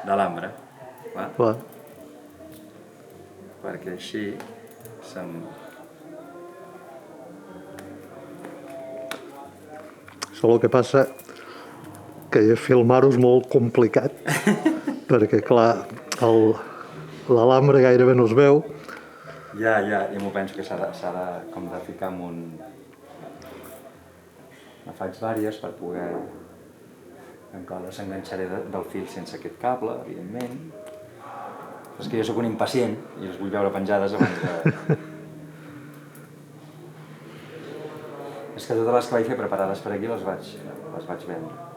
d'alambre, Clar. perquè així Això el que passa que filmar-ho és molt complicat perquè, clar, l'alambre gairebé no es veu. Ja, i m'ho penso que s'ha de com de ficar en un... Ne faig vàries per poder... Encara les enganxaré del fil sense aquest cable, evidentment. És que jo sóc un impacient i les vull veure penjades abans de... És que totes les que vaig fer preparades per aquí les vaig vendre.